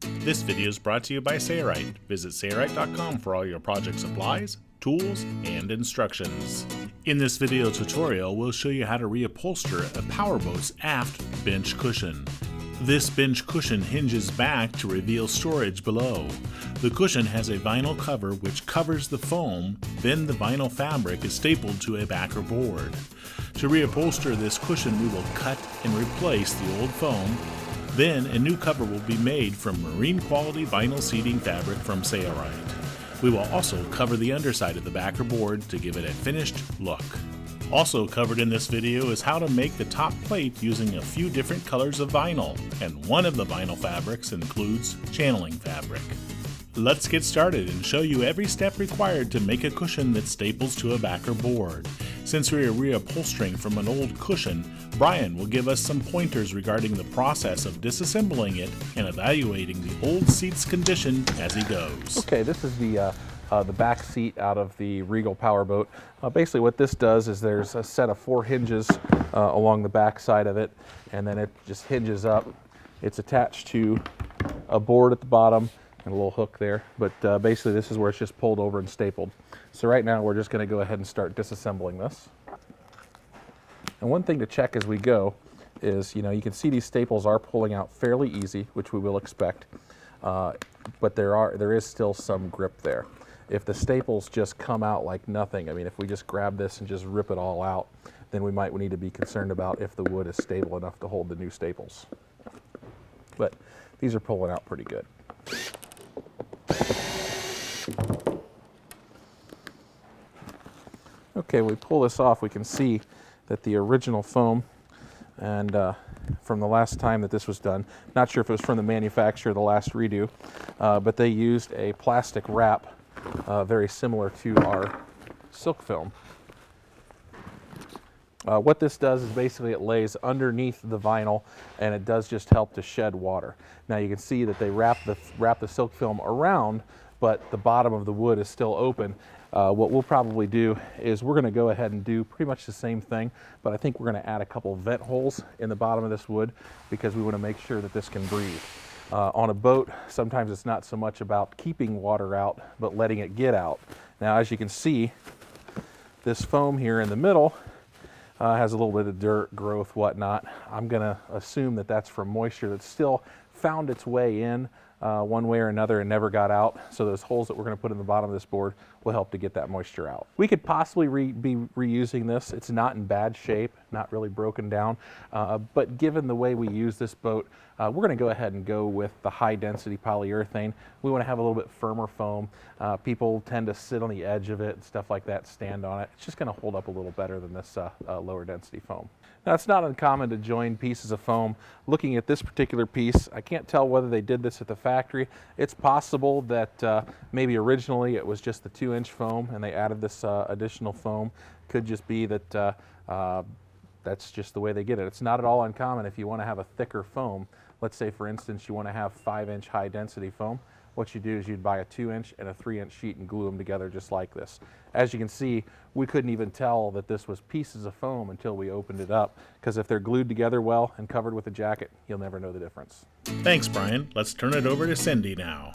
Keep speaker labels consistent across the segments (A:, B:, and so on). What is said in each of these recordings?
A: This video is brought to you by Sailrite. Visit Sailrite.com for all your project supplies, tools, and instructions. In this video tutorial, we'll show you how to reupholster a Powerboat Aft bench cushion. This bench cushion hinges back to reveal storage below. The cushion has a vinyl cover which covers the foam, then the vinyl fabric is stapled to a backer board. To reupholster this cushion, we will cut and replace the old foam. Then a new cover will be made from marine quality vinyl seating fabric from Sailrite. We will also cover the underside of the backer board to give it a finished look. Also covered in this video is how to make the top plate using a few different colors of vinyl, and one of the vinyl fabrics includes channeling fabric. Let's get started and show you every step required to make a cushion that staples to a backer board. Since we are reupholstering from an old cushion, Brian will give us some pointers regarding the process of disassembling it and evaluating the old seat's condition as he goes.
B: Okay, this is the back seat out of the Regal Powerboat. Basically what this does is there's a set of 4 hinges along the back side of it, and then it just hinges up. It's attached to a board at the bottom and a little hook there, but basically this is where it's just pulled over and stapled. So right now we're just going to go ahead and start disassembling this. And one thing to check as we go is, you can see these staples are pulling out fairly easy, which we will expect, but there is still some grip there. If the staples just come out like nothing, if we just grab this and just rip it all out, then we might need to be concerned about if the wood is stable enough to hold the new staples. But these are pulling out pretty good. Okay, we pull this off, we can see that the original foam, and from the last time that this was done, not sure if it was from the manufacturer, the last redo, but they used a plastic wrap very similar to our silk film. What this does is basically it lays underneath the vinyl, and it does just help to shed water. Now you can see that they wrap the silk film around, but the bottom of the wood is still open. What we'll probably do is we're going to go ahead and do pretty much the same thing, but I think we're going to add a couple vent holes in the bottom of this wood because we want to make sure that this can breathe. On a boat, sometimes it's not so much about keeping water out, but letting it get out. Now, as you can see, this foam here in the middle has a little bit of dirt, growth, whatnot. I'm going to assume that that's from moisture that's still found its way in one way or another and never got out. So those holes that we're going to put in the bottom of this board will help to get that moisture out. We could possibly be reusing this. It's not in bad shape, not really broken down, but given the way we use this boat, we're going to go ahead and go with the high density polyurethane. We want to have a little bit firmer foam. People tend to sit on the edge of it and stuff like that, stand on it. It's just going to hold up a little better than this lower density foam. Now, it's not uncommon to join pieces of foam. Looking at this particular piece, I can't tell whether they did this at the factory. It's possible that maybe originally it was just the 2-inch foam and they added this additional foam. Could just be that that's just the way they get it. It's not at all uncommon if you want to have a thicker foam. Let's say, for instance, you want to have 5-inch high density foam. What you do is you'd buy a 2-inch and a 3-inch sheet and glue them together just like this. As you can see, we couldn't even tell that this was pieces of foam until we opened it up, because if they're glued together well and covered with a jacket, you'll never know the difference.
A: Thanks, Brian. Let's turn it over to Cindy now.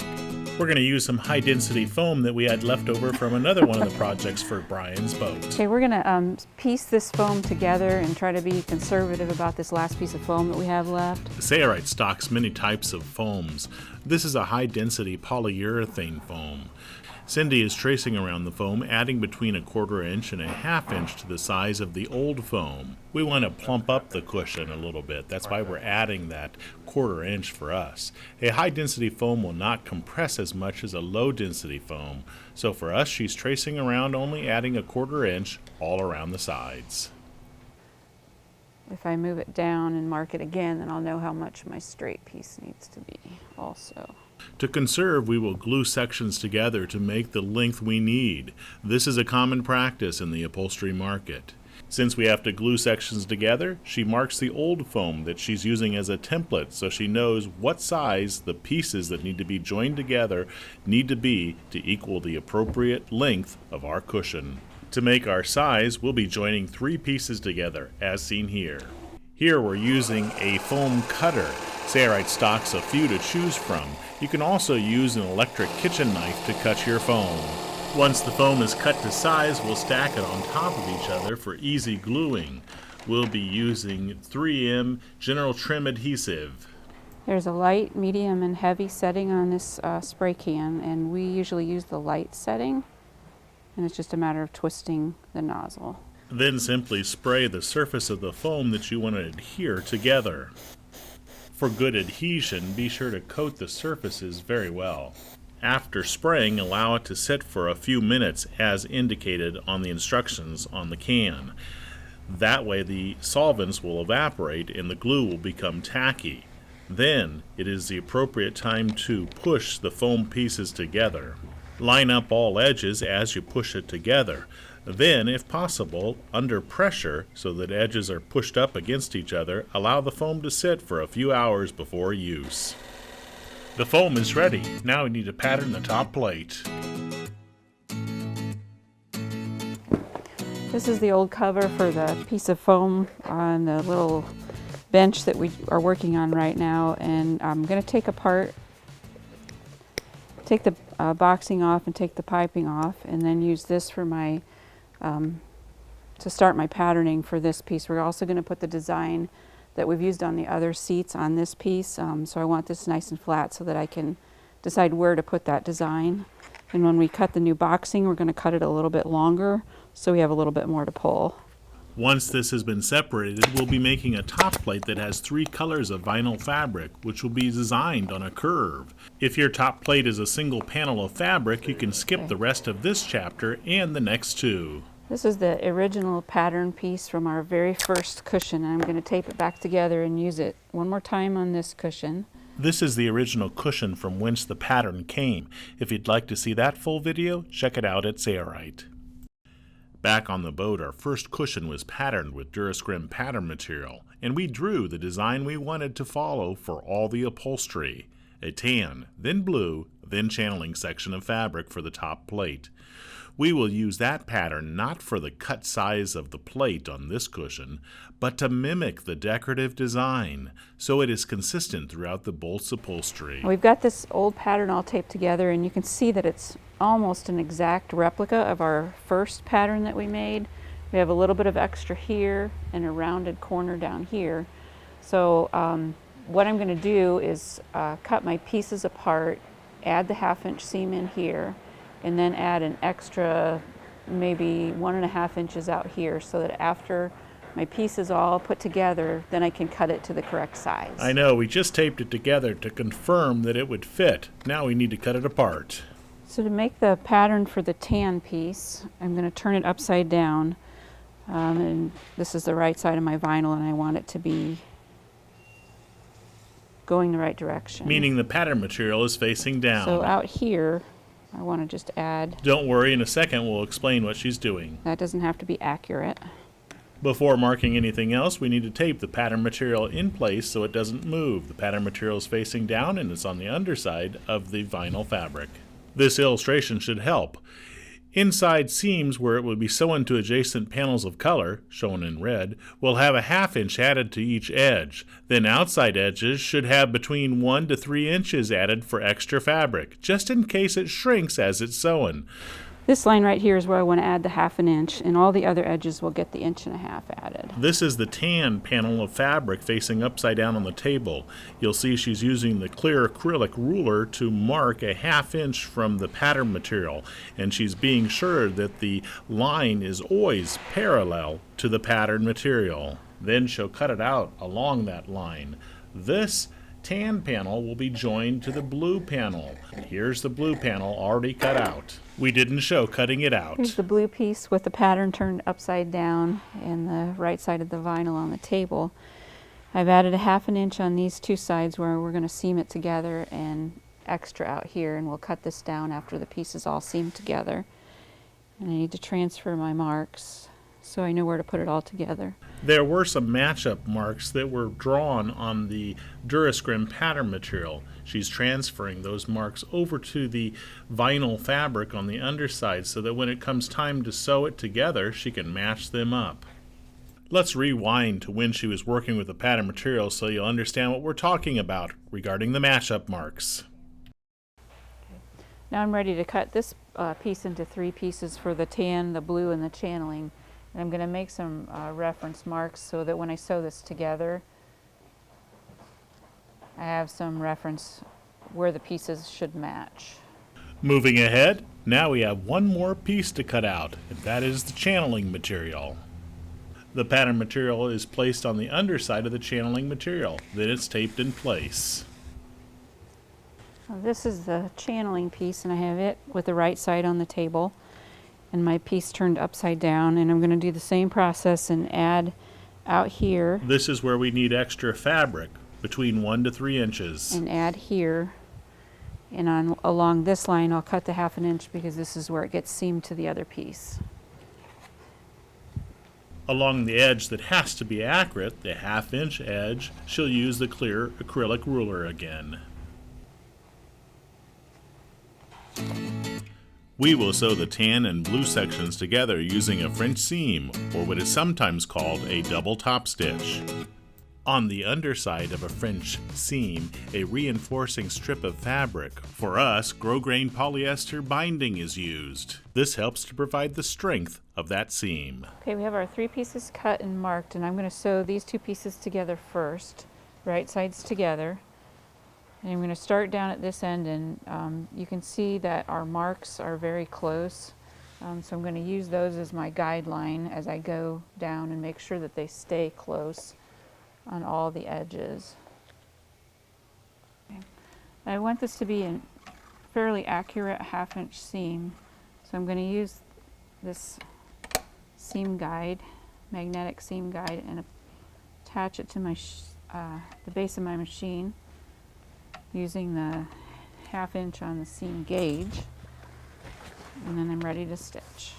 A: We're going to use some high-density foam that we had left over from another one of the projects for Brian's boat.
C: Okay, we're going to piece this foam together and try to be conservative about this last piece of foam that we have left.
A: Sailrite stocks many types of foams. This is a high-density polyurethane foam. Cindy is tracing around the foam, adding between 1/4 inch and 1/2 inch to the size of the old foam. We want to plump up the cushion a little bit. That's why we're adding that 1/4 inch for us. A high-density foam will not compress as much as a low-density foam. So for us, she's tracing around, only adding 1/4 inch all around the sides.
C: If I move it down and mark it again, then I'll know how much my straight piece needs to be also.
A: To conserve, we will glue sections together to make the length we need. This is a common practice in the upholstery market. Since we have to glue sections together, she marks the old foam that she's using as a template so she knows what size the pieces that need to be joined together need to be to equal the appropriate length of our cushion. To make our size, we'll be joining 3 pieces together, as seen here. Here we're using a foam cutter. Sailrite stocks a few to choose from. You can also use an electric kitchen knife to cut your foam. Once the foam is cut to size, we'll stack it on top of each other for easy gluing. We'll be using 3M General Trim adhesive.
C: There's a light, medium, and heavy setting on this spray can, and we usually use the light setting, and it's just a matter of twisting the nozzle.
A: Then simply spray the surface of the foam that you want to adhere together. For good adhesion, be sure to coat the surfaces very well. After spraying, allow it to sit for a few minutes as indicated on the instructions on the can. That way the solvents will evaporate and the glue will become tacky. Then it is the appropriate time to push the foam pieces together. Line up all edges as you push it together. Then, if possible, under pressure so that edges are pushed up against each other, allow the foam to sit for a few hours before use. The foam is ready. Now we need to pattern the top plate.
C: This is the old cover for the piece of foam on the little bench that we are working on right now, and I'm going to take the boxing off and take the piping off, and then use this for my to start my patterning for this piece. We're also going to put the design that we've used on the other seats on this piece, so I want this nice and flat so that I can decide where to put that design. And when we cut the new boxing, we're going to cut it a little bit longer so we have a little bit more to pull.
A: Once this has been separated, we'll be making a top plate that has 3 colors of vinyl fabric, which will be designed on a curve. If your top plate is a single panel of fabric, you can skip the rest of this chapter and the next 2.
C: This is the original pattern piece from our very first cushion, and I'm going to tape it back together and use it one more time on this cushion.
A: This is the original cushion from whence the pattern came. If you'd like to see that full video, check it out at Sailrite. Back on the boat, our first cushion was patterned with Durascrim pattern material, and we drew the design we wanted to follow for all the upholstery. A tan, then blue, then channeling section of fabric for the top plate. We will use that pattern not for the cut size of the plate on this cushion, but to mimic the decorative design, so it is consistent throughout the bolt's upholstery.
C: We've got this old pattern all taped together, and you can see that it's almost an exact replica of our first pattern that we made. We have a little bit of extra here and a rounded corner down here. So what I'm going to do is cut my pieces apart, add the 1/2 inch seam in here, and then add an extra maybe 1.5 inches out here, so that after my piece is all put together, then I can cut it to the correct size.
A: I know, we just taped it together to confirm that it would fit. Now we need to cut it apart.
C: So to make the pattern for the tan piece, I'm going to turn it upside down, and this is the right side of my vinyl, and I want it to be going the right direction.
A: Meaning the pattern material is facing down.
C: So out here, I want to just add.
A: Don't worry, in a second we'll explain what she's doing.
C: That doesn't have to be accurate.
A: Before marking anything else, we need to tape the pattern material in place so it doesn't move. The pattern material is facing down and it's on the underside of the vinyl fabric. This illustration should help. Inside seams where it will be sewn to adjacent panels of color, shown in red, will have a 1/2 inch added to each edge. Then outside edges should have between 1 to 3 inches added for extra fabric, just in case it shrinks as it's sewn.
C: This line right here is where I want to add the 1/2 inch, and all the other edges will get the 1.5 inches added.
A: This is the tan panel of fabric facing upside down on the table. You'll see she's using the clear acrylic ruler to mark a 1/2 inch from the pattern material, and she's being sure that the line is always parallel to the pattern material. Then she'll cut it out along that line. This tan panel will be joined to the blue panel. Here's the blue panel already cut out. We didn't show cutting it out.
C: Here's the blue piece with the pattern turned upside down and the right side of the vinyl on the table. I've added a 1/2 inch on these two sides where we're going to seam it together, and extra out here, and we'll cut this down after the piece is all seamed together. And I need to transfer my marks so I know where to put it all together.
A: There were some matchup marks that were drawn on the Durascrim pattern material. She's transferring those marks over to the vinyl fabric on the underside so that when it comes time to sew it together, she can match them up. Let's rewind to when she was working with the pattern material so you'll understand what we're talking about regarding the matchup marks.
C: Now I'm ready to cut this piece into 3 pieces for the tan, the blue, and the channeling. And I'm going to make some reference marks so that when I sew this together, I have some reference where the pieces should match.
A: Moving ahead, now we have one more piece to cut out, and that is the channeling material. The pattern material is placed on the underside of the channeling material, then it's taped in place.
C: So this is the channeling piece, and I have it with the right side on the table and my piece turned upside down, and I'm going to do the same process and add out here.
A: This is where we need extra fabric, between 1 to 3 inches.
C: And add here. And along this line, I'll cut the 1/2 inch because this is where it gets seamed to the other piece.
A: Along the edge that has to be accurate, the 1/2 inch edge, she'll use the clear acrylic ruler again. We will sew the tan and blue sections together using a French seam, or what is sometimes called a double top stitch. On the underside of a French seam, a reinforcing strip of fabric, for us, grosgrain polyester binding is used. This helps to provide the strength of that seam.
C: Okay, we have our 3 pieces cut and marked, and I'm going to sew these 2 pieces together first, right sides together. And I'm going to start down at this end, and you can see that our marks are very close. So I'm going to use those as my guideline as I go down and make sure that they stay close on all the edges. Okay. I want this to be a fairly accurate 1/2 inch seam, so I'm going to use this seam guide, magnetic seam guide, and attach it to my the base of my machine using the 1/2 inch on the seam gauge, and then I'm ready to stitch.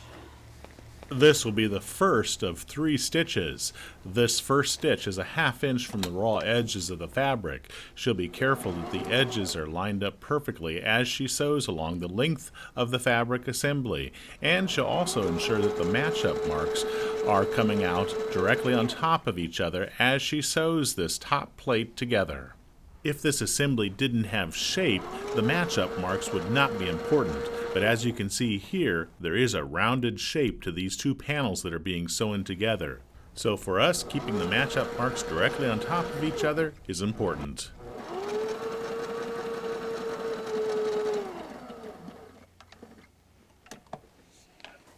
A: This will be the first of 3 stitches. This first stitch is a 1/2 inch from the raw edges of the fabric. She'll be careful that the edges are lined up perfectly as she sews along the length of the fabric assembly, and she'll also ensure that the match-up marks are coming out directly on top of each other as she sews this top plate together. If this assembly didn't have shape, the match-up marks would not be important, but as you can see here, there is a rounded shape to these 2 panels that are being sewn together. So for us, keeping the match-up marks directly on top of each other is important.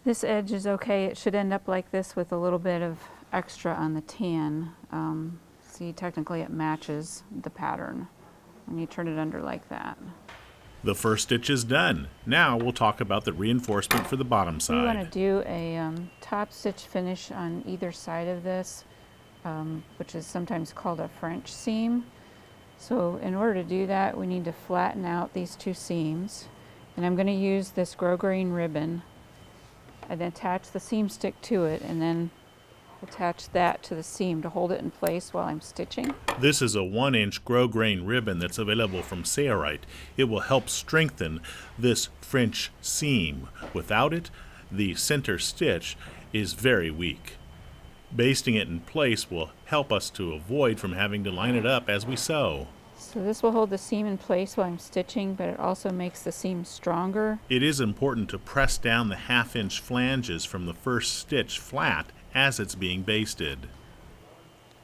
C: This edge is okay. It should end up like this with a little bit of extra on the tan. See, technically it matches the pattern when you turn it under like that.
A: The first stitch is done. Now we'll talk about the reinforcement for the bottom side.
C: We want to do a top stitch finish on either side of this, which is sometimes called a French seam. So in order to do that, we need to flatten out these 2 seams. And I'm going to use this grosgrain ribbon and attach the seam stick to it, and then attach that to the seam to hold it in place while I'm stitching.
A: This is a 1-inch grosgrain ribbon that's available from Sailrite. It will help strengthen this French seam. Without it, the center stitch is very weak. Basting it in place will help us to avoid from having to line it up as we sew.
C: So this will hold the seam in place while I'm stitching, but it also makes the seam stronger.
A: It is important to press down the 1/2 inch flanges from the first stitch flat as it's being basted.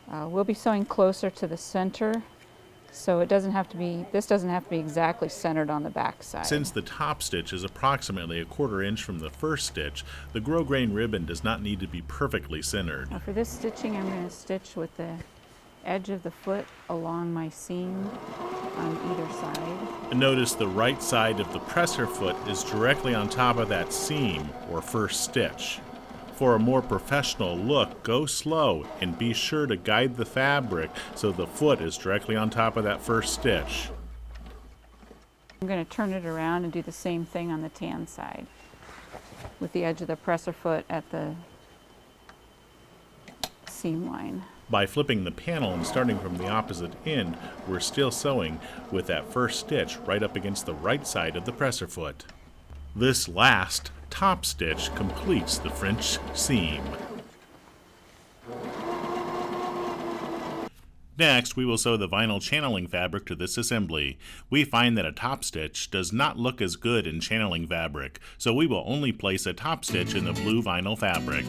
C: We'll be sewing closer to the center, so it doesn't have to be, this doesn't have to be exactly centered on the back side.
A: Since the top stitch is approximately a 1/4 inch from the first stitch, the grosgrain ribbon does not need to be perfectly centered.
C: Now for this stitching, I'm going to stitch with the edge of the foot along my seam on either side.
A: Notice the right side of the presser foot is directly on top of that seam or first stitch. For a more professional look, go slow and be sure to guide the fabric so the foot is directly on top of that first stitch.
C: I'm going to turn it around and do the same thing on the tan side with the edge of the presser foot at the seam line.
A: By flipping the panel and starting from the opposite end, we're still sewing with that first stitch right up against the right side of the presser foot. This last top stitch completes the French seam. Next, we will sew the vinyl channeling fabric to this assembly. We find that a top stitch does not look as good in channeling fabric, so we will only place a top stitch in the blue vinyl fabric.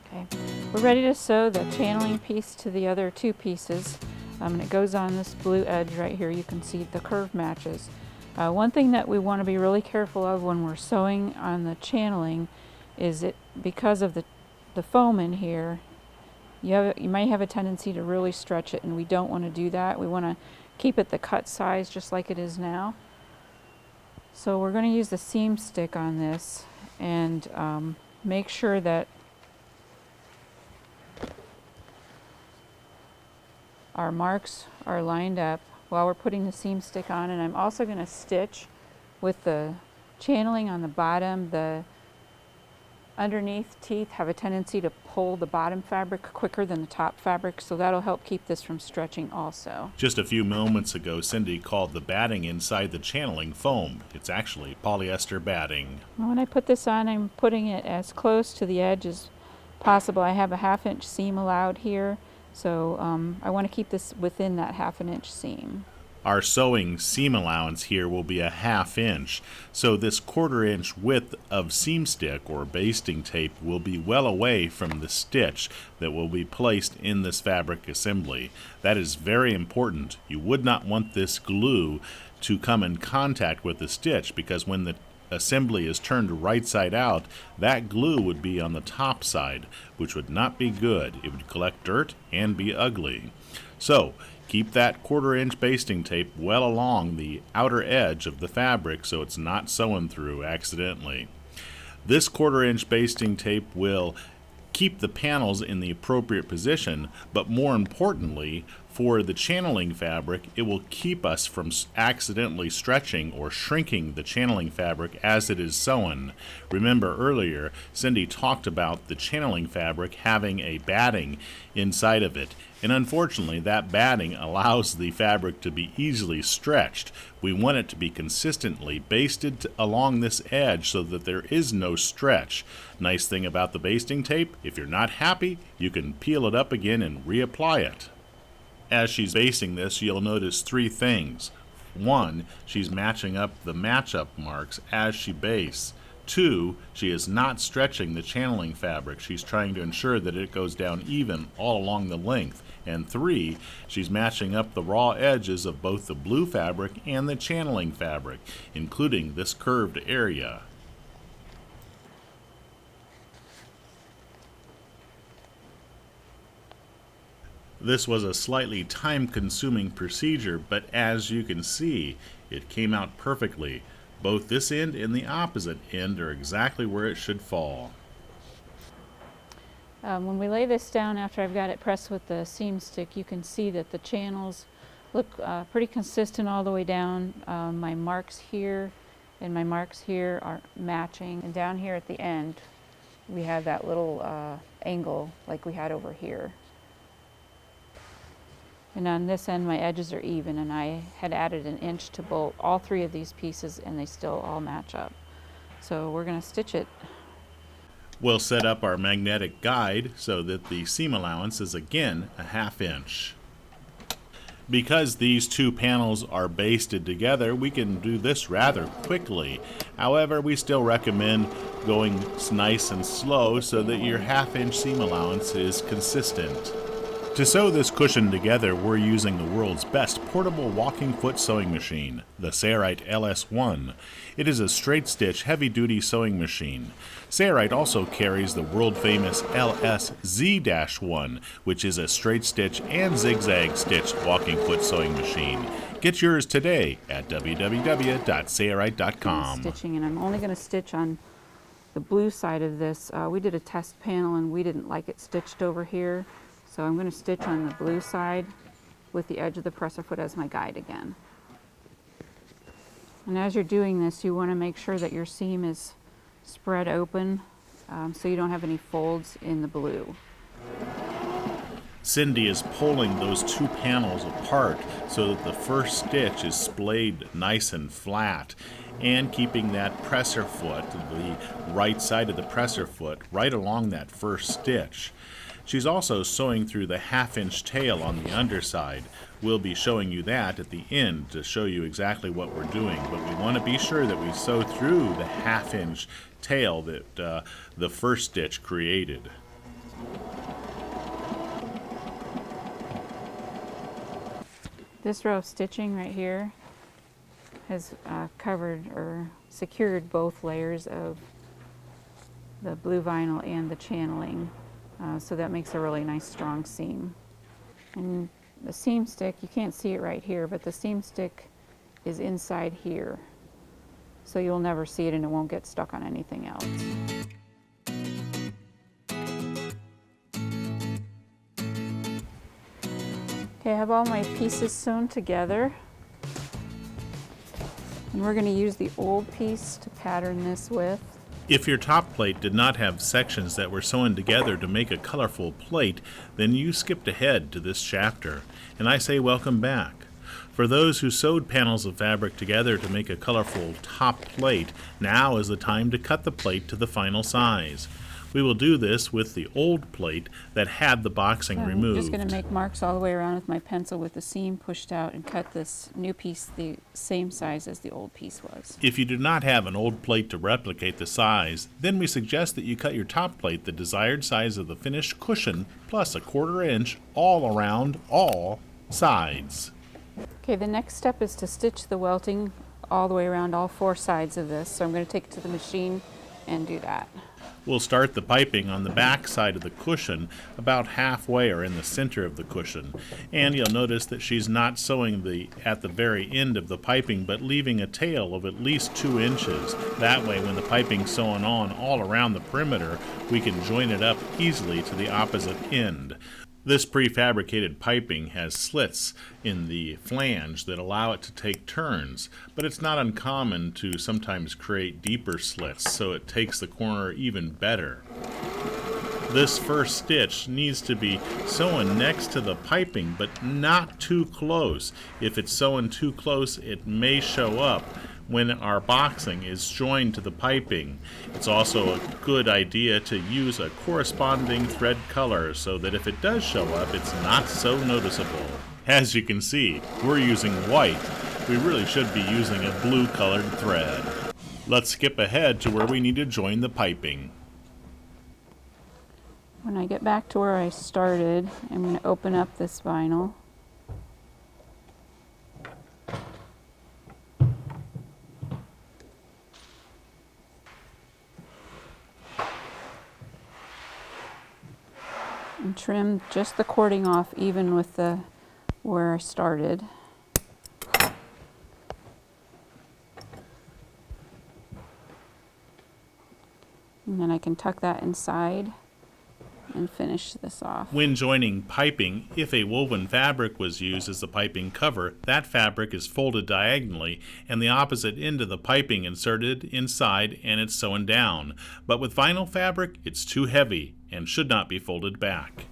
C: Okay, we're ready to sew the channeling piece to the other two pieces. And it goes on this blue edge right here. You can see the curve matches. One thing that we want to be really careful of when we're sewing on the channeling is because of the foam in here, you might have a tendency to really stretch it, and we don't want to do that. We want to keep it the cut size just like it is now. So we're going to use the seam stick on this and make sure that our marks are lined up while we're putting the seam stick on. And I'm also going to stitch with the channeling on the bottom. The underneath teeth have a tendency to pull the bottom fabric quicker than the top fabric, so that'll help keep this from stretching also.
A: Just a few moments ago, Cindy called the batting inside the channeling foam. It's actually polyester batting.
C: When I put this on, I'm putting it as close to the edge as possible. I have a 1/2 inch seam allowed here, so I want to keep this within that 1/2 inch seam.
A: Our sewing seam allowance here will be a 1/2 inch, so this 1/4 inch width of seam stick or basting tape will be well away from the stitch that will be placed in this fabric assembly. That is very important. You would not want this glue to come in contact with the stitch, because when the assembly is turned right side out, that glue would be on the top side, which would not be good. It would collect dirt and be ugly. So keep that 1/4 inch basting tape well along the outer edge of the fabric so it's not sewn through accidentally. This 1/4 inch basting tape will keep the panels in the appropriate position, but more importantly, for the channeling fabric, it will keep us from accidentally stretching or shrinking the channeling fabric as it is sewn. Remember earlier, Cindy talked about the channeling fabric having a batting inside of it, and unfortunately that batting allows the fabric to be easily stretched. We want it to be consistently basted along this edge so that there is no stretch. Nice thing about the basting tape, if you're not happy, you can peel it up again and reapply it. As she's basting this, you'll notice 3 things. 1, she's matching up the match-up marks as she bastes. 2, she is not stretching the channeling fabric. She's trying to ensure that it goes down even all along the length. And 3, she's matching up the raw edges of both the blue fabric and the channeling fabric, including this curved area. This was a slightly time-consuming procedure, but as you can see, it came out perfectly. Both this end and the opposite end are exactly where it should fall.
C: When we lay this down after I've got it pressed with the seam stick, you can see that the channels look pretty consistent all the way down. My marks here and my marks here are matching, and down here at the end we have that little angle like we had over here. And on this end, my edges are even, and I had added 1 inch to bolt all 3 of these pieces, and they still all match up. So we're going to stitch it.
A: We'll set up our magnetic guide so that the seam allowance is again a 1/2 inch. Because these 2 panels are basted together, we can do this rather quickly. However, we still recommend going nice and slow so that your 1/2 inch seam allowance is consistent. To sew this cushion together, we're using the world's best portable walking foot sewing machine, the Sailrite LS1. It is a straight stitch, heavy-duty sewing machine. Sailrite also carries the world-famous LSZ-1, which is a straight stitch and zigzag stitch walking foot sewing machine. Get yours today at www.sailrite.com.
C: Stitching, and I'm only going to stitch on the blue side of this. We did a test panel, and we didn't like it stitched over here. So I'm going to stitch on the blue side with the edge of the presser foot as my guide again. And as you're doing this, you want to make sure that your seam is spread open so you don't have any folds in the blue.
A: Cindy is pulling those two panels apart so that the first stitch is splayed nice and flat, and keeping that presser foot, the right side of the presser foot, right along that first stitch. She's also sewing through the 1/2-inch tail on the underside. We'll be showing you that at the end to show you exactly what we're doing, but we want to be sure that we sew through the 1/2-inch tail that the first stitch created.
C: This row of stitching right here has covered or secured both layers of the blue vinyl and the channeling, so that makes a really nice strong seam. And the seam stick, you can't see it right here, but the seam stick is inside here, so you'll never see it and it won't get stuck on anything else. Okay, I have all my pieces sewn together, and we're going to use the old piece to pattern this with.
A: If your top plate did not have sections that were sewn together to make a colorful plate, then you skipped ahead to this chapter, and I say welcome back. For those who sewed panels of fabric together to make a colorful top plate, now is the time to cut the plate to the final size. We will do this with the old plate that had the boxing removed.
C: I'm just going to make marks all the way around with my pencil with the seam pushed out and cut this new piece the same size as the old piece was.
A: If you do not have an old plate to replicate the size, then we suggest that you cut your top plate the desired size of the finished cushion plus 1/4 inch all around all sides.
C: Okay, the next step is to stitch the welting all the way around all 4 sides of this. So I'm going to take it to the machine and do that.
A: We'll start the piping on the back side of the cushion about halfway or in the center of the cushion. And you'll notice that she's not sewing at the very end of the piping, but leaving a tail of at least 2 inches. That way, when the piping's sewn on all around the perimeter, we can join it up easily to the opposite end. This prefabricated piping has slits in the flange that allow it to take turns, but it's not uncommon to sometimes create deeper slits, so it takes the corner even better. This first stitch needs to be sewn next to the piping, but not too close. If it's sewn too close, it may show up when our boxing is joined to the piping. It's also a good idea to use a corresponding thread color so that if it does show up, it's not so noticeable. As you can see, we're using white. We really should be using a blue colored thread. Let's skip ahead to where we need to join the piping.
C: When I get back to where I started, I'm going to open up this vinyl. And trim just the cording off even with where I started. And then I can tuck that inside and finish this off.
A: When joining piping, if a woven fabric was used as the piping cover, that fabric is folded diagonally and the opposite end of the piping inserted inside and it's sewn down. But with vinyl fabric, it's too heavy and should not be folded back.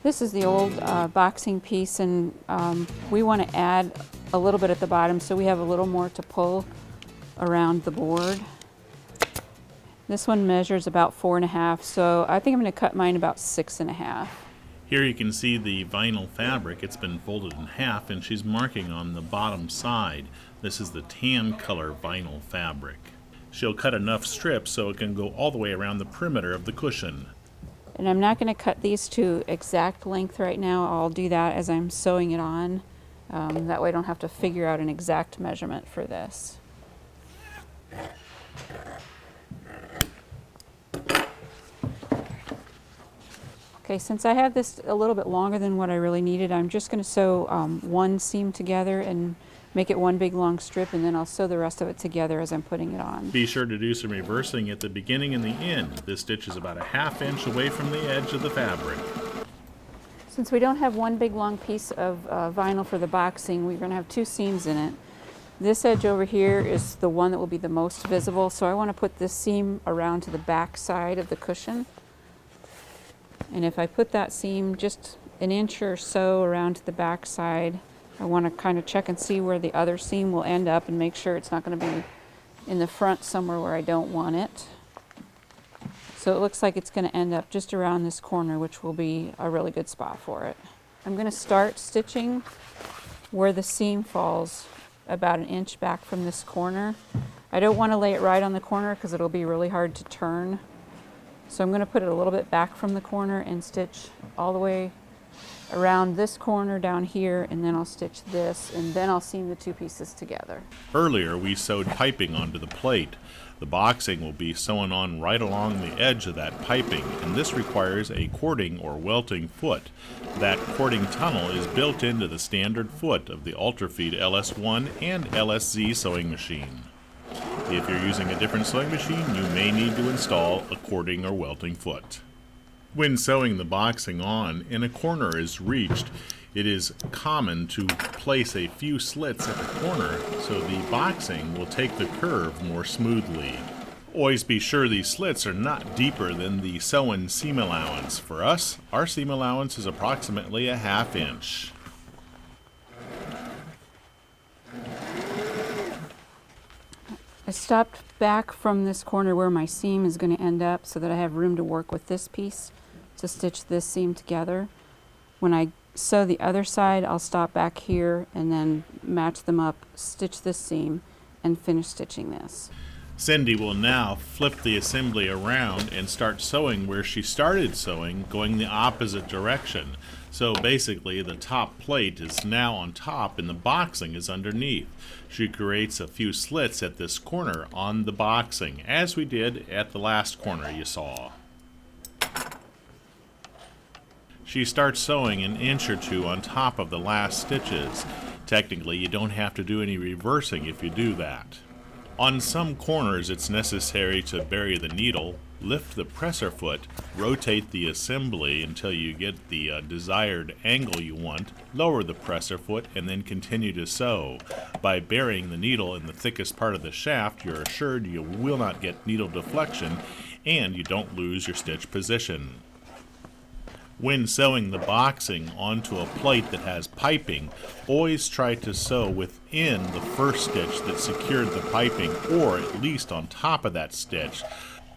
C: This is the old boxing piece, and we want to add a little bit at the bottom so we have a little more to pull around the board. This one measures about 4.5, so I think I'm going to cut mine about 6.5.
A: Here you can see the vinyl fabric. It's been folded in half and she's marking on the bottom side. This is the tan color vinyl fabric. She'll cut enough strips so it can go all the way around the perimeter of the cushion.
C: And I'm not going to cut these to exact length right now. I'll do that as I'm sewing it on. That way I don't have to figure out an exact measurement for this. Okay, since I have this a little bit longer than what I really needed, I'm just going to sew one seam together and make it one big long strip, and then I'll sew the rest of it together as I'm putting it on.
A: Be sure to do some reversing at the beginning and the end. This stitch is about a 1/2 inch away from the edge of the fabric.
C: Since we don't have one big long piece of vinyl for the boxing, we're going to have 2 seams in it. This edge over here is the one that will be the most visible, so I want to put this seam around to the back side of the cushion. And if I put that seam just an inch or so around to the back side, I want to kind of check and see where the other seam will end up and make sure it's not going to be in the front somewhere where I don't want it. So it looks like it's going to end up just around this corner, which will be a really good spot for it. I'm going to start stitching where the seam falls about 1 inch back from this corner. I don't want to lay it right on the corner because it'll be really hard to turn. So I'm going to put it a little bit back from the corner and stitch all the way around this corner down here, and then I'll stitch this, and then I'll seam the 2 pieces together.
A: Earlier we sewed piping onto the plate. The boxing will be sewn on right along the edge of that piping, and this requires a cording or welting foot. That cording tunnel is built into the standard foot of the Ultrafeed LS1 and LSZ sewing machine. If you're using a different sewing machine, you may need to install a cording or welting foot. When sewing the boxing on and a corner is reached, it is common to place a few slits at the corner so the boxing will take the curve more smoothly. Always be sure these slits are not deeper than the sewn seam allowance. For us, our seam allowance is approximately a 1/2 inch.
C: I stopped back from this corner where my seam is going to end up so that I have room to work with this piece to stitch this seam together. When I sew the other side, I'll stop back here and then match them up, stitch this seam, and finish stitching this.
A: Cindy will now flip the assembly around and start sewing where she started sewing, going the opposite direction. So basically the top plate is now on top and the boxing is underneath. She creates a few slits at this corner on the boxing, as we did at the last corner you saw. She starts sewing 1 inch or 2 on top of the last stitches. Technically, you don't have to do any reversing if you do that. On some corners, it's necessary to bury the needle, lift the presser foot, rotate the assembly until you get the desired angle you want, lower the presser foot, and then continue to sew. By burying the needle in the thickest part of the shaft, you're assured you will not get needle deflection and you don't lose your stitch position. When sewing the boxing onto a plate that has piping, always try to sew within the first stitch that secured the piping, or at least on top of that stitch.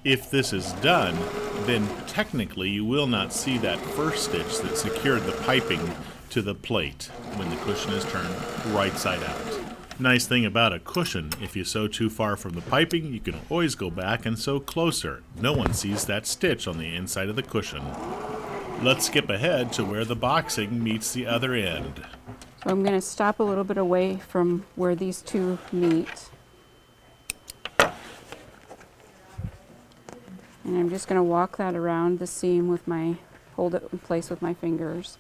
A: If this is done, then technically you will not see that first stitch that secured the piping to the plate when the cushion is turned right side out. Nice thing about a cushion, if you sew too far from the piping, you can always go back and sew closer. No one sees that stitch on the inside of the cushion. Let's skip ahead to where the boxing meets the other end.
C: So I'm going to stop a little bit away from where these two meet. And I'm just going to walk that around the seam with my, hold it in place with my fingers.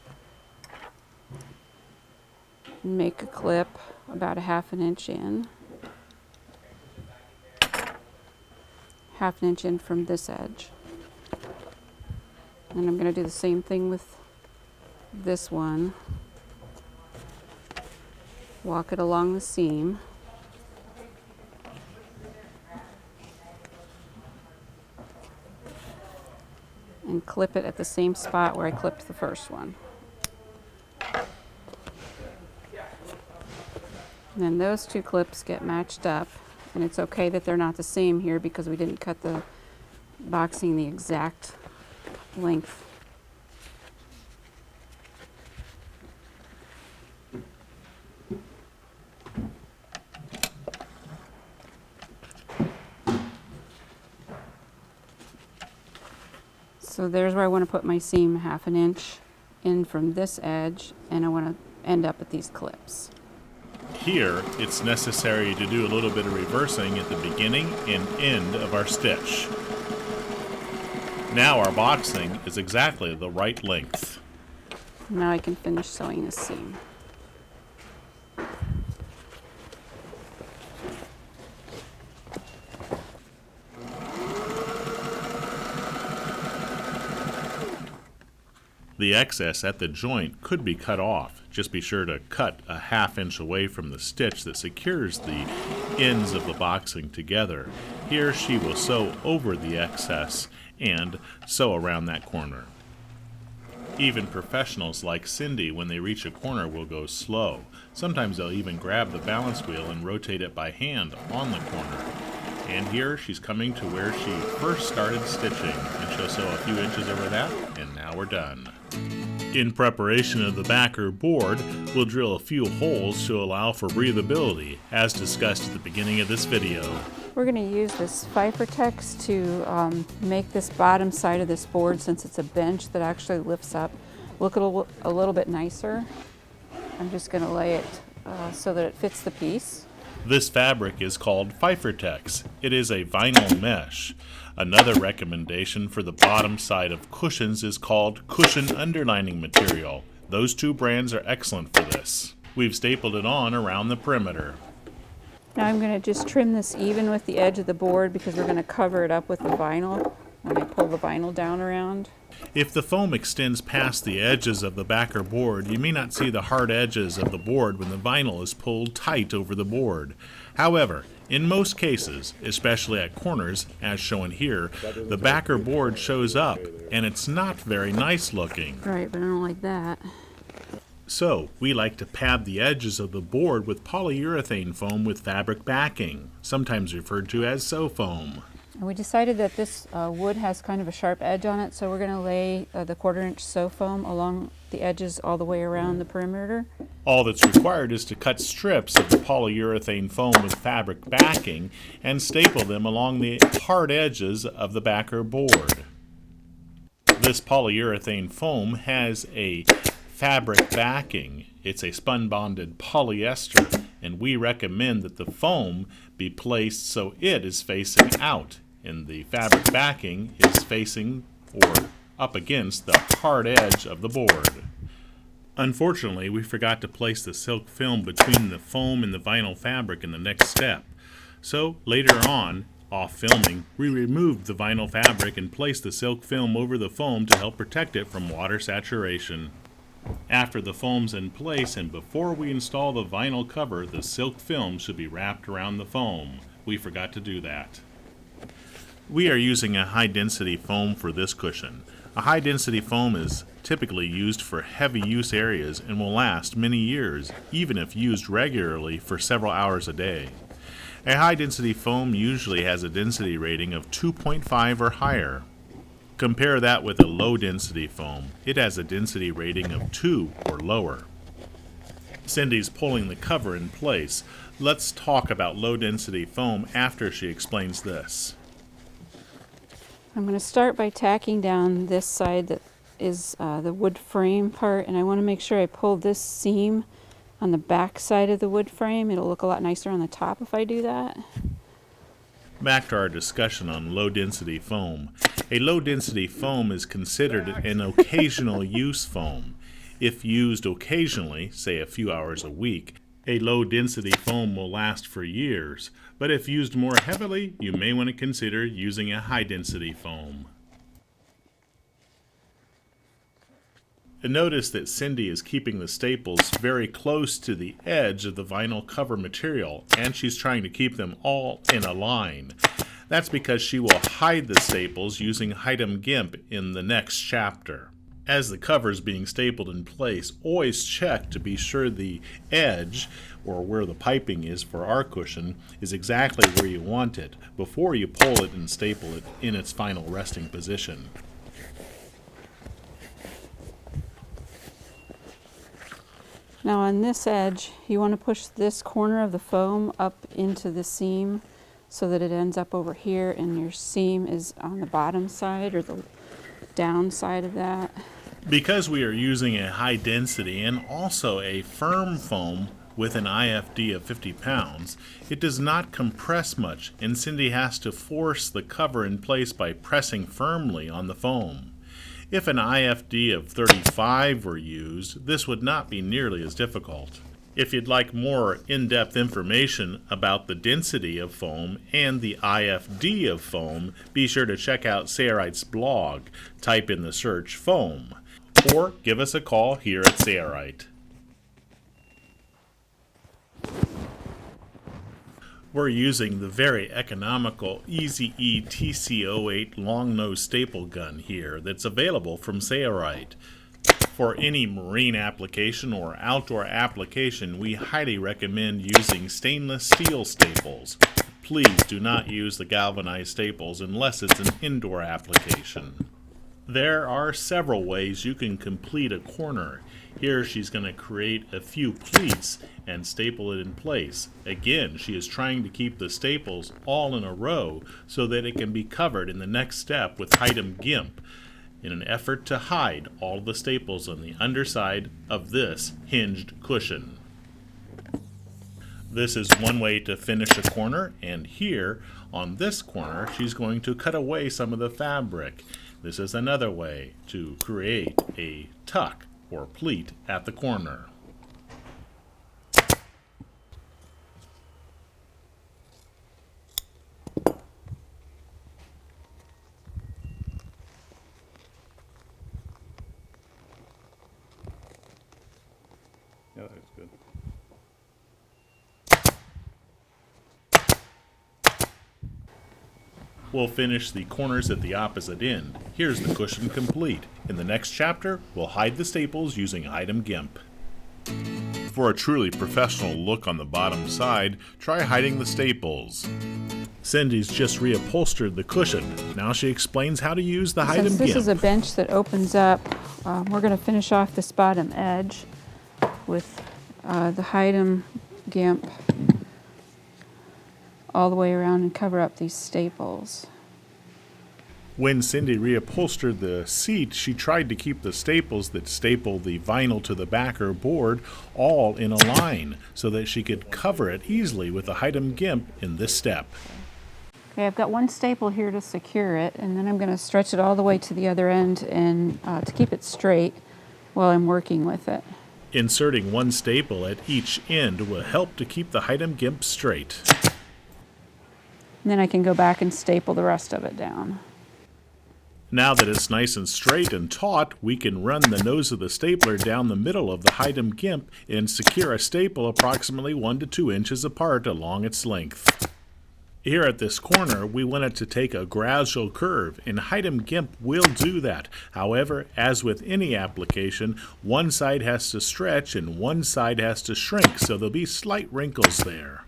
C: Make a clip about 1/2 inch in. 1/2 inch in from this edge. And I'm going to do the same thing with this one. Walk it along the seam. And clip it at the same spot where I clipped the first one. And then those two clips get matched up, and it's okay that they're not the same here because we didn't cut the boxing the exact length. So there's where I want to put my seam 1/2 inch in from this edge, and I want to end up at these clips.
A: Here, it's necessary to do a little bit of reversing at the beginning and end of our stitch. Now our boxing is exactly the right length.
C: Now I can finish sewing this seam.
A: The excess at the joint could be cut off. Just be sure to cut a 1/2 inch away from the stitch that secures the ends of the boxing together. Here she will sew over the excess and sew around that corner. Even professionals like Cindy, when they reach a corner, will go slow. Sometimes they'll even grab the balance wheel and rotate it by hand on the corner. And here she's coming to where she first started stitching, and she'll sew a few inches over that, and now we're done. In preparation of the backer board, we'll drill a few holes to allow for breathability, as discussed at the beginning of this video.
C: We're going to use this Fabric.min to make this bottom side of this board, since it's a bench that actually lifts up, look a little bit nicer. I'm just going to lay it so that it fits the piece.
A: This fabric is called Fabric.min. It is a vinyl mesh. Another recommendation for the bottom side of cushions is called cushion underlining material. Those two brands are excellent for this. We've stapled it on around the perimeter.
C: Now I'm going to just trim this even with the edge of the board, because we're going to cover it up with the vinyl when I pull the vinyl down around.
A: If the foam extends past the edges of the backer board, you may not see the hard edges of the board when the vinyl is pulled tight over the board. However, in most cases, especially at corners, as shown here, the backer board shows up, and it's not very nice looking.
C: Right, but I don't like that.
A: So, we like to pad the edges of the board with polyurethane foam with fabric backing, sometimes referred to as sew foam.
C: And we decided that this wood has kind of a sharp edge on it, so we're going to lay the 1/4 inch sew foam along the edges all the way around the perimeter.
A: All that's required is to cut strips of the polyurethane foam with fabric backing and staple them along the hard edges of the backer board. This polyurethane foam has a fabric backing. It's a spun-bonded polyester, and we recommend that the foam be placed so it is facing out, and the fabric backing is facing or up against the hard edge of the board. Unfortunately, we forgot to place the silk film between the foam and the vinyl fabric in the next step. So later on, off filming, we removed the vinyl fabric and placed the silk film over the foam to help protect it from water saturation. After the foam's in place and before we install the vinyl cover, the silk film should be wrapped around the foam. We forgot to do that. We are using a high-density foam for this cushion. A high-density foam is typically used for heavy use areas and will last many years, even if used regularly for several hours a day. A high-density foam usually has a density rating of 2.5 or higher. Compare that with a low-density foam. It has a density rating of 2 or lower. Cindy's pulling the cover in place. Let's talk about low-density foam after she explains this.
C: I'm going to start by tacking down this side that is the wood frame part, and I want to make sure I pull this seam on the back side of the wood frame. It'll look a lot nicer on the top if I do that.
A: Back to our discussion on low-density foam. A low-density foam is considered an occasional use foam. If used occasionally, say a few hours a week, a low-density foam will last for years. But if used more heavily, you may want to consider using a high-density foam. And notice that Cindy is keeping the staples very close to the edge of the vinyl cover material, and she's trying to keep them all in a line. That's because she will hide the staples using Hide-em GIMP in the next chapter. As the cover is being stapled in place, always check to be sure the edge, or where the piping is for our cushion, is exactly where you want it before you pull it and staple it in its final resting position.
C: Now on this edge, you want to push this corner of the foam up into the seam so that it ends up over here and your seam is on the bottom side or the down side of that.
A: Because we are using a high density and also a firm foam with an IFD of 50 pounds, it does not compress much, and Cindy has to force the cover in place by pressing firmly on the foam. If an IFD of 35 were used, this would not be nearly as difficult. If you'd like more in-depth information about the density of foam and the IFD of foam, be sure to check out Sailrite's blog. Type in the search foam. or give us a call here at Sailrite. We're using the very economical Easy-E TC08 long nose staple gun here that's available from Sailrite. For any marine application or outdoor application, we highly recommend using stainless steel staples. Please do not use the galvanized staples unless it's an indoor application. There are several ways you can complete a corner. Here she's going to create a few pleats and staple it in place. Again, she is trying to keep the staples all in a row so that it can be covered in the next step with Hightem GIMP in an effort to hide all the staples on the underside of this hinged cushion. This is one way to finish a corner, and here on this corner she's going to cut away some of the fabric. This is another way to create a tuck or pleat at the corner.
D: Yeah, that's good.
A: We'll finish the corners at the opposite end. Here's the cushion complete. In the next chapter, we'll hide the staples using Hightem GIMP. For a truly professional look on the bottom side, try hiding the staples. Cindy's just reupholstered the cushion. Now she explains how to use the Hightem
C: Since this
A: GIMP.
C: is a bench that opens up, we're going to finish off this bottom edge with the Hightem GIMP all the way around and cover up these staples.
A: When Cindy reupholstered the seat, she tried to keep the staples that staple the vinyl to the backer board all in a line so that she could cover it easily with the Hightem GIMP in this step.
C: Okay, I've got one staple here to secure it, and then I'm going to stretch it all the way to the other end and to keep it straight while I'm working with it.
A: Inserting one staple at each end will help to keep the Hightem GIMP straight.
C: And then I can go back and staple the rest of it down.
A: Now that it's nice and straight and taut, we can run the nose of the stapler down the middle of the Hightem GIMP and secure a staple approximately 1 to 2 inches apart along its length. Here at this corner, we want it to take a gradual curve, and Hightem GIMP will do that. However, as with any application, one side has to stretch and one side has to shrink, so there'll be slight wrinkles there.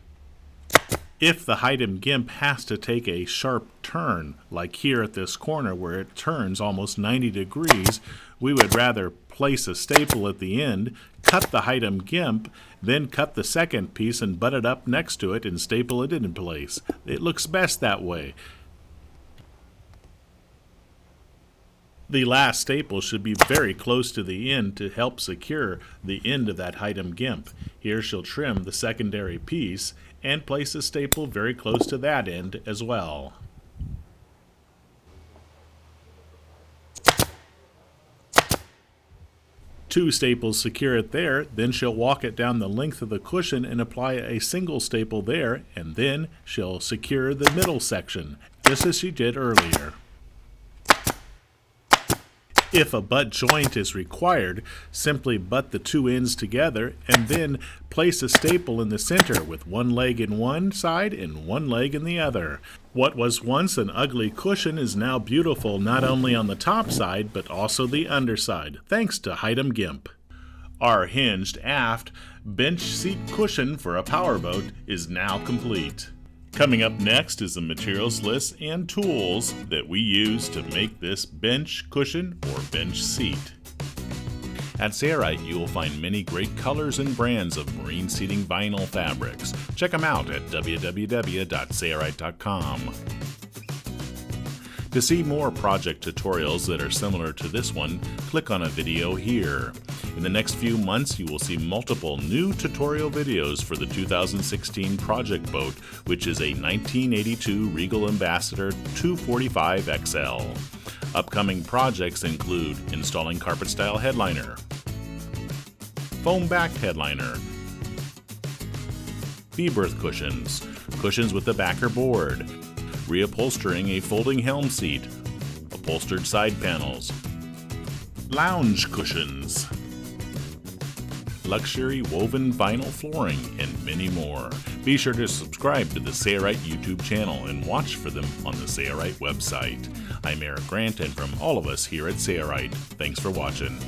A: If the Hightem GIMP has to take a sharp turn, like here at this corner where it turns almost 90 degrees, we would rather place a staple at the end, cut the Hightem GIMP, then cut the second piece and butt it up next to it and staple it in place. It looks best that way. The last staple should be very close to the end to help secure the end of that Hightem GIMP. Here she'll trim the secondary piece and place a staple very close to that end as well. Two staples secure it there, then she'll walk it down the length of the cushion and apply a single staple there, and then she'll secure the middle section, just as she did earlier. If a butt joint is required, simply butt the two ends together and then place a staple in the center with one leg in one side and one leg in the other. What was once an ugly cushion is now beautiful not only on the top side but also the underside, thanks to Hightem GIMP. Our hinged aft bench seat cushion for a powerboat is now complete. Coming up next is the materials list and tools that we use to make this bench cushion or bench seat. At Sailrite, you will find many great colors and brands of marine seating vinyl fabrics. Check them out at www.sailrite.com. To see more project tutorials that are similar to this one, click on a video here. In the next few months, you will see multiple new tutorial videos for the 2016 project boat, which is a 1982 Regal Ambassador 245 XL. Upcoming projects include installing carpet-style headliner, foam-backed headliner, V-berth cushions, cushions with the backer board, reupholstering a folding helm seat, upholstered side panels, lounge cushions, luxury woven vinyl flooring, and many more. Be sure to subscribe to the Sailrite YouTube channel and watch for them on the Sailrite website. I'm Eric Grant, and from all of us here at Sailrite, thanks for watching.